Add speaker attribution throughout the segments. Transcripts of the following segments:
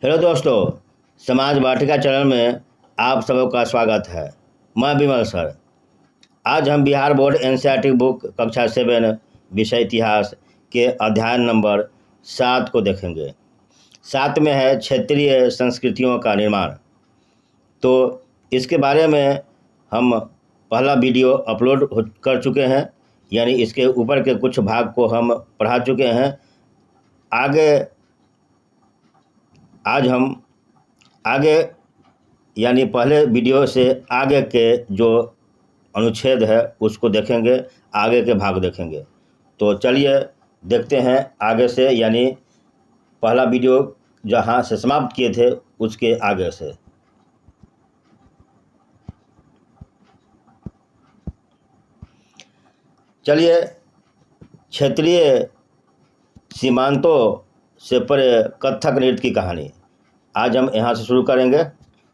Speaker 1: Hello दोस्तों, समाज वाटिका channel में आप सबका स्वागत है। मैं विमल सर। आज हम बिहार बोर्ड एनसीईआरटी बुक कक्षा 7 विषय इतिहास के अध्याय नंबर 7 को देखेंगे। 7 में है क्षेत्रीय संस्कृतियों का निर्माण। तो इसके बारे में हम पहला वीडियो अपलोड कर चुके हैं, यानी इसके ऊपर के कुछ भाग को हम पढ़ा चुके हैं। आज हम आगे यानी पहले वीडियो से आगे के जो अनुच्छेद है उसको देखेंगे, आगे के भाग देखेंगे। तो चलिए देखते हैं आगे से, यानी पहला वीडियो जहाँ से समाप्त किए थे उसके आगे से। चलिए, क्षेत्रीय सीमांतों से परे कथक नृत्य की कहानी आज हम यहाँ से शुरू करेंगे।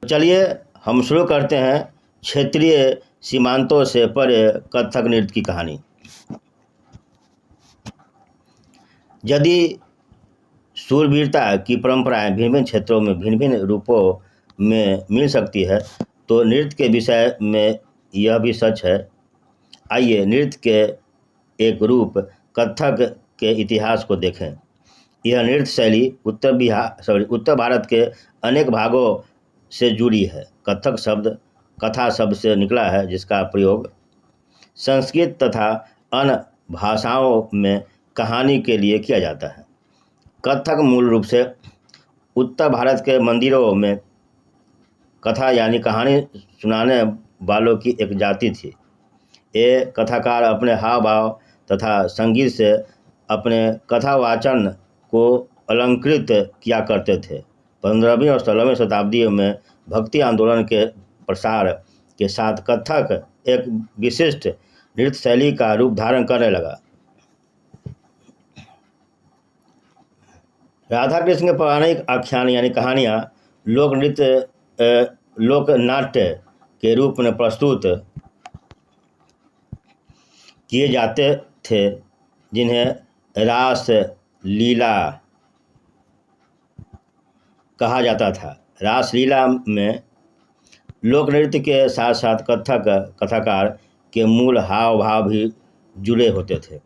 Speaker 1: चलिए हम शुरू करते हैं क्षेत्रीय सीमांतों से परे कथक नृत्य की कहानी। यदि शूरवीरता की परंपराएं भिन्न भिन्न क्षेत्रों में भिन्न भिन्न रूपों में मिल सकती है, तो नृत्य के विषय में यह भी सच है। आइए नृत्य के एक रूप कथक के इतिहास को देखें। यह नृत्य शैली उत्तर भारत के अनेक भागों से जुड़ी है। कथक शब्द कथा शब्द से निकला है, जिसका प्रयोग संस्कृत तथा अन्य भाषाओं में कहानी के लिए किया जाता है। कथक मूल रूप से उत्तर भारत के मंदिरों में कथा यानी कहानी सुनाने वालों की एक जाति थी। ये कथाकार अपने हाव भाव तथा संगीत से अपने कथावाचन को अलंकृत किया करते थे। 15वीं और 16वीं शताब्दी में भक्ति आंदोलन के प्रसार के साथ कथक एक विशिष्ट नृत्य शैली का रूप धारण करने लगा। राधा कृष्ण के पौराणिक आख्यान यानी कहानियाँ लोक नाट्य के रूप में प्रस्तुत किए जाते थे, जिन्हें रास लीला कहा जाता था। रासलीला में लोक नृत्य के साथ साथ कथक कथाकार के मूल हाव भाव भी जुड़े होते थे।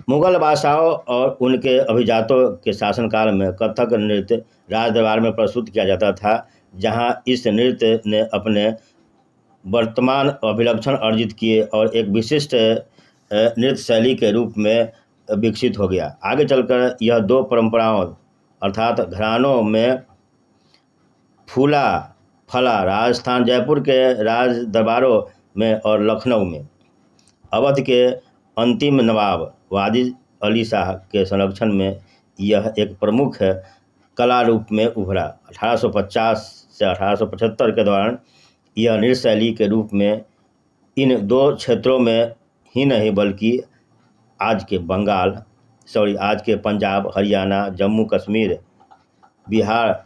Speaker 1: मुगल बादशाहों और उनके अभिजातों के शासनकाल में कथक नृत्य राजदरबार में प्रस्तुत किया जाता था, जहां इस नृत्य ने अपने वर्तमान अभिलक्षण अर्जित किए और एक विशिष्ट नृत्य शैली के रूप में विकसित हो गया। आगे चलकर यह दो परंपराओं अर्थात घरानों में फूला फला। राजस्थान जयपुर के राज दरबारों में और लखनऊ में अवध के अंतिम नवाब वाजिद अली शाह के संरक्षण में यह एक प्रमुख कला रूप में उभरा। 1850 से 1875 के दौरान यह नृत्य शैली के रूप में इन दो क्षेत्रों में ही नहीं बल्कि आज के पंजाब, हरियाणा, जम्मू कश्मीर, बिहार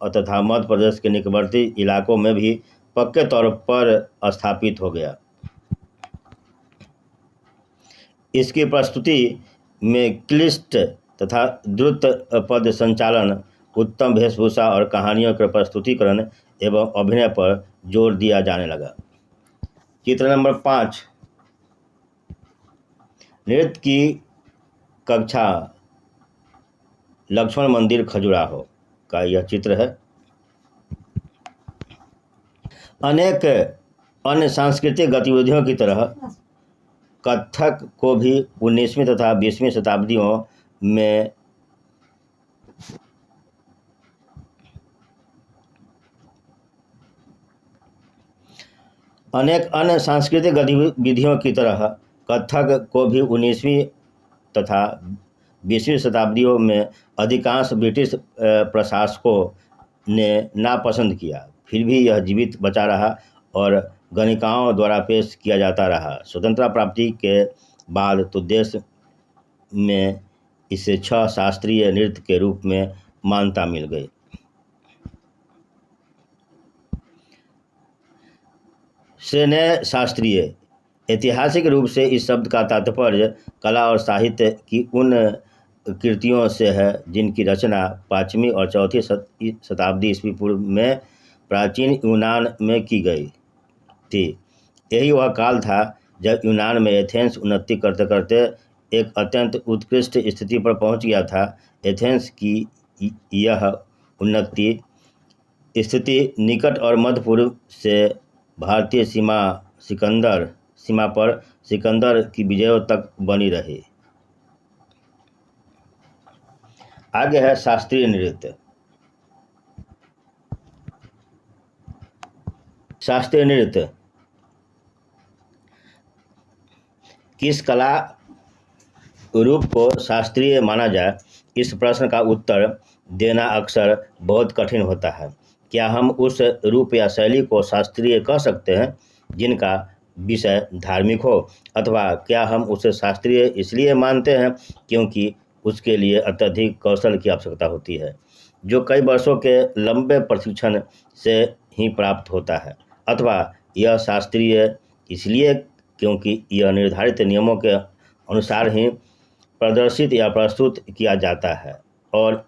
Speaker 1: और तथा मध्य प्रदेश के निकटवर्ती इलाकों में भी पक्के तौर पर स्थापित हो गया। इसकी प्रस्तुति में क्लिष्ट तथा द्रुत पद संचालन, उत्तम वेशभूषा और कहानियों के प्रस्तुतिकरण एवं अभिनय पर जोर दिया जाने लगा। चित्र नंबर 5 नृत्य की कक्षा लक्ष्मण मंदिर खजुराहो का यह चित्र है। अनेक अन्य सांस्कृतिक गतिविधियों की तरह कथक को भी 19वीं तथा 20वीं शताब्दियों में तथा 20वीं शताब्दियों में अधिकांश ब्रिटिश प्रशासकों ने नापसंद किया। फिर भी यह जीवित बचा रहा और गणिकाओं द्वारा पेश किया जाता रहा। स्वतंत्रता प्राप्ति के बाद तो देश में इसे 6 शास्त्रीय नृत्य के रूप में मान्यता मिल गई। श्रेणीय शास्त्रीय ऐतिहासिक रूप से इस शब्द का तात्पर्य कला और साहित्य की उन कृतियों से है, जिनकी रचना 5वीं और 4वीं शताब्दी ईस्वी पूर्व में प्राचीन यूनान में की गई थी। यही वह काल था जब यूनान में एथेंस उन्नति करते करते एक अत्यंत उत्कृष्ट स्थिति पर पहुंच गया था। एथेंस की यह उन्नति स्थिति निकट और मध्य पूर्व से भारतीय सीमा पर सिकंदर की विजयों तक बनी रही। आगे है शास्त्रीय नृत्य। शास्त्रीय नृत्य किस कला रूप को शास्त्रीय माना जाए, इस प्रश्न का उत्तर देना अक्सर बहुत कठिन होता है। क्या हम उस रूप या शैली को शास्त्रीय कह सकते हैं जिनका विषय धार्मिक हो, अथवा क्या हम उसे शास्त्रीय इसलिए मानते हैं क्योंकि उसके लिए अत्यधिक कौशल की आवश्यकता होती है, जो कई वर्षों के लंबे प्रशिक्षण से ही प्राप्त होता है, अथवा यह शास्त्रीय इसलिए क्योंकि यह निर्धारित नियमों के अनुसार ही प्रदर्शित या प्रस्तुत किया जाता है और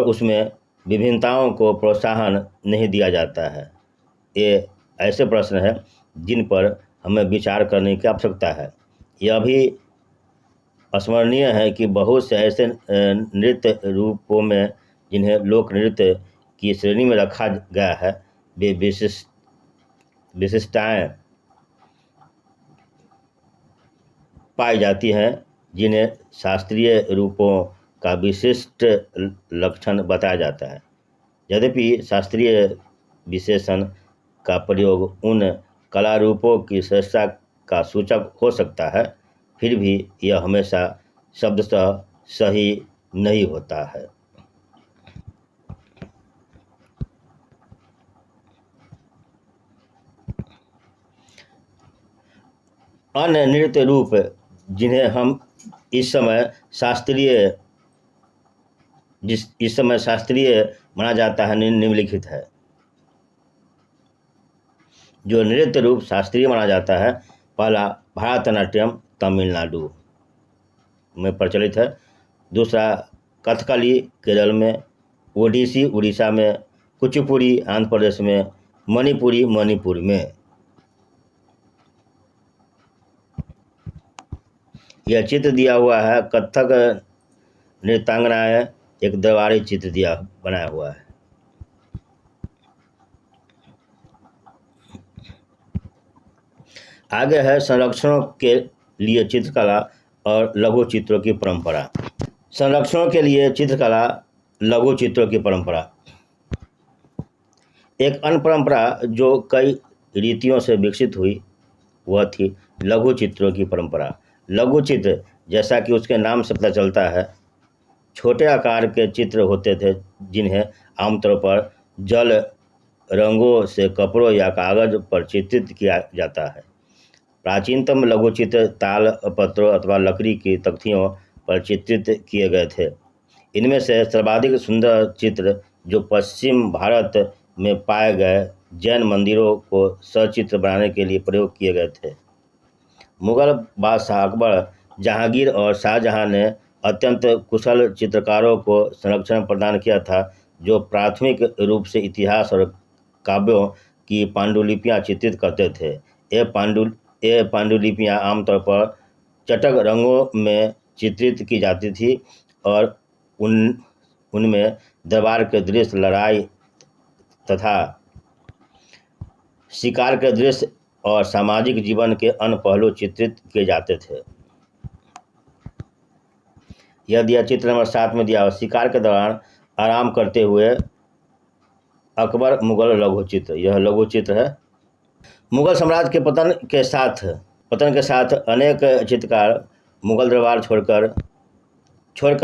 Speaker 1: उसमें विभिन्नताओं को प्रोत्साहन नहीं दिया जाता है। ये ऐसे प्रश्न हैं जिन पर हमें विचार करने की आवश्यकता है। यह भी स्मरणीय है कि बहुत से ऐसे नृत्य रूपों में जिन्हें लोक नृत्य की श्रेणी में रखा गया है, वे विशिष्टताएं पाई जाती हैं जिन्हें शास्त्रीय रूपों का विशिष्ट लक्षण बताया जाता है। यद्यपि शास्त्रीय विशेषण का प्रयोग उन कला रूपों की श्रेष्ठता का सूचक हो सकता है, फिर भी यह हमेशा शब्दतः सही नहीं होता है। अन्य नृत्य रूप जिन्हें हम इस समय शास्त्रीय माना जाता है निम्नलिखित है। जो नृत्य रूप शास्त्रीय माना जाता है, पहला भरतनाट्यम तमिलनाडु में प्रचलित है, दूसरा कथकली केरल में, ओडिसी उड़ीसा में, कुचिपुड़ी आंध्र प्रदेश में, मणिपुरी मणिपुर में। यह चित्र दिया हुआ है कथक नृत्यांगनाएं, एक दरबारी चित्र बनाया हुआ है। आगे है संरक्षणों के लिए चित्रकला और लघु चित्रों की परंपरा। संरक्षणों के लिए चित्रकला, लघु चित्रों की परंपरा। एक अन्य परंपरा जो कई रीतियों से विकसित हुई वह थी लघु चित्रों की परंपरा। लघु चित्र, जैसा कि उसके नाम से पता चलता है, छोटे आकार के चित्र होते थे जिन्हें आमतौर पर जल रंगों से कपड़ों या कागज पर चित्रित किया जाता है। प्राचीनतम लघु चित्र ताल पत्रों अथवा लकड़ी की तख्तियों पर चित्रित किए गए थे। इनमें से सर्वाधिक सुंदर चित्र जो पश्चिम भारत में पाए गए जैन मंदिरों को सचित्र बनाने के लिए प्रयोग किए गए थे। मुगल बादशाह अकबर, जहांगीर और शाहजहां ने अत्यंत कुशल चित्रकारों को संरक्षण प्रदान किया था, जो प्राथमिक रूप से इतिहास और काव्यों की पांडुलिपियां चित्रित करते थे। ये पांडुलिपियां आमतौर पर चटक रंगों में चित्रित की जाती थी और उनमें दरबार के दृश्य, लड़ाई तथा शिकार के दृश्य और सामाजिक जीवन के अन्य पहलू चित्रित किए जाते थे। यह दिया चित्र नंबर 7 में दिया, शिकार के दौरान आराम करते हुए अकबर मुगल लघु चित्र। यह लघु चित्र है। मुगल साम्राज्य के पतन के साथ अनेक चित्रकार मुगल दरबार छोड़कर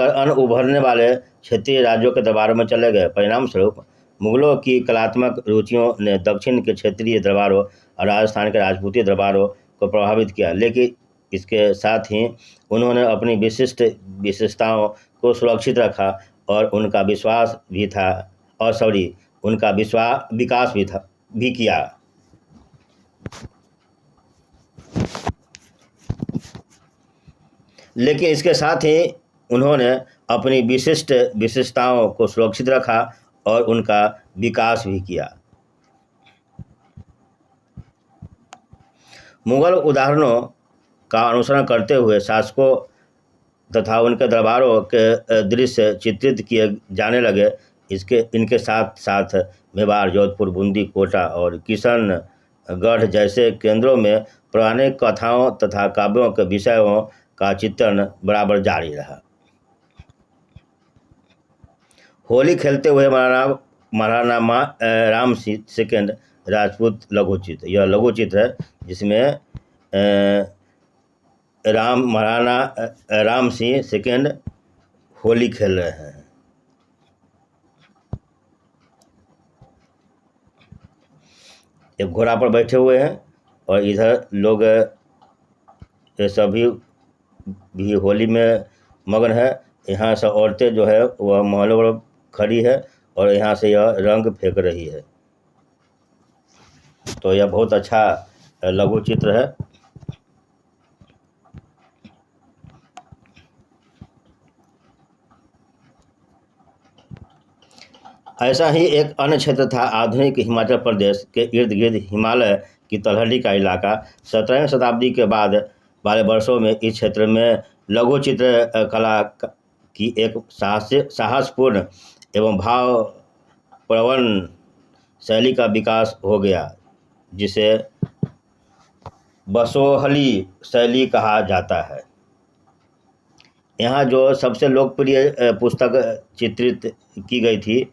Speaker 1: अन्य उभरने वाले क्षेत्रीय राज्यों के दरबारों में चले गए। परिणाम स्वरूप मुगलों की कलात्मक रुचियों ने दक्षिण के क्षेत्रीय दरबारों और राजस्थान के राजपूती दरबारों को प्रभावित किया, लेकिन इसके साथ ही उन्होंने अपनी विशेषताओं को सुरक्षित रखा और उनका विकास भी किया। लेकिन इसके साथ ही उन्होंने अपनी विशिष्टताओं को सुरक्षित रखा और उनका विकास भी किया। मुगल उदाहरणों का अनुसरण करते हुए शासकों तथा उनके दरबारों के दृश्य चित्रित किए जाने लगे। इनके साथ साथ मेवाड़, जोधपुर, बूंदी, कोटा और किशनगढ़ जैसे केंद्रों में पौराणिक कथाओं तथा काव्यों के विषयों का चित्रण बराबर जारी रहा। होली खेलते हुए महाराणा राम सेकंड राजपूत लघुचित्र, यह लघुचित्र है जिसमें महाराणा राम सिंह सेकंड होली खेल रहे हैं। एक घोड़ा पर बैठे हुए हैं और इधर लोग ये सभी भी होली में मगन है। यहाँ से औरतें जो है वह महलों पर खड़ी है और यहाँ से यह रंग फेंक रही है। तो यह बहुत अच्छा लघु चित्र है। ऐसा ही एक अन्य क्षेत्र था आधुनिक हिमाचल प्रदेश के इर्द गिर्द हिमालय की तलहटी का इलाका। 17वीं शताब्दी के बाद वाले वर्षों में इस क्षेत्र में लघु चित्र कला की एक साहसपूर्ण एवं भावप्रवण शैली का विकास हो गया, जिसे बसोहली शैली कहा जाता है। यहाँ जो सबसे लोकप्रिय पुस्तक चित्रित की गई थी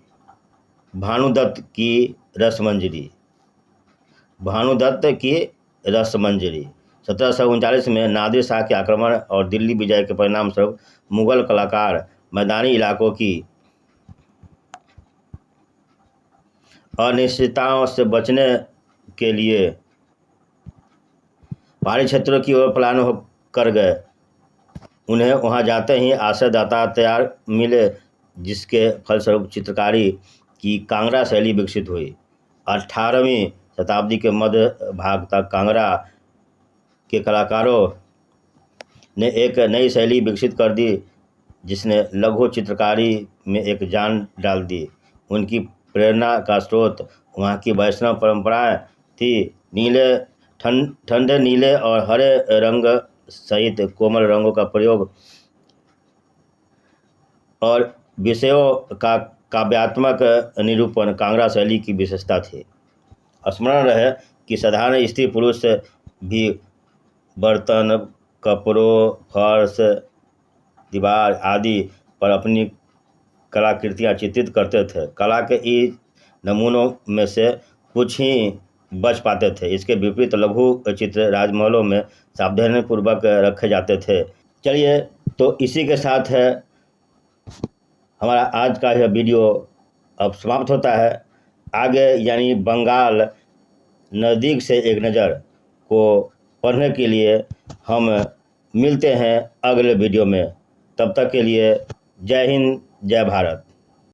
Speaker 1: भानुदत्त की रसमंजरी। 1739 में नादिर शाह के आक्रमण और दिल्ली विजय के परिणाम स्वरूप मुगल कलाकार मैदानी इलाकों की अनिश्चितताओं से बचने के लिए पहाड़ी क्षेत्रों की ओर पलायन कर गए। उन्हें वहां जाते ही आश्रयदाता तैयार मिले, जिसके फलस्वरूप चित्रकारी की कांगड़ा शैली विकसित हुई। 18वीं शताब्दी के मध्य भाग तक कांगड़ा के कलाकारों ने एक नई शैली विकसित कर दी, जिसने लघु चित्रकारी में एक जान डाल दी। उनकी प्रेरणा का स्रोत वहाँ की वैष्णव परंपराएं थी। ठंडे नीले और हरे रंग सहित कोमल रंगों का प्रयोग और विषयों का काव्यात्मक निरूपण कांगड़ा शैली की विशेषता थी। स्मरण रहे कि साधारण स्त्री पुरुष भी बर्तन, कपड़ों, फर्श, दीवार आदि पर अपनी कलाकृतियाँ चित्रित करते थे। कला के इन नमूनों में से कुछ ही बच पाते थे। इसके विपरीत लघु चित्र राजमहलों में सावधानीपूर्वक रखे जाते थे। चलिए, तो इसी के साथ है हमारा आज का यह वीडियो अब समाप्त होता है। आगे यानी बंगाल नज़दीक से एक नज़र को पढ़ने के लिए हम मिलते हैं अगले वीडियो में। तब तक के लिए जय हिंद, जय भारत।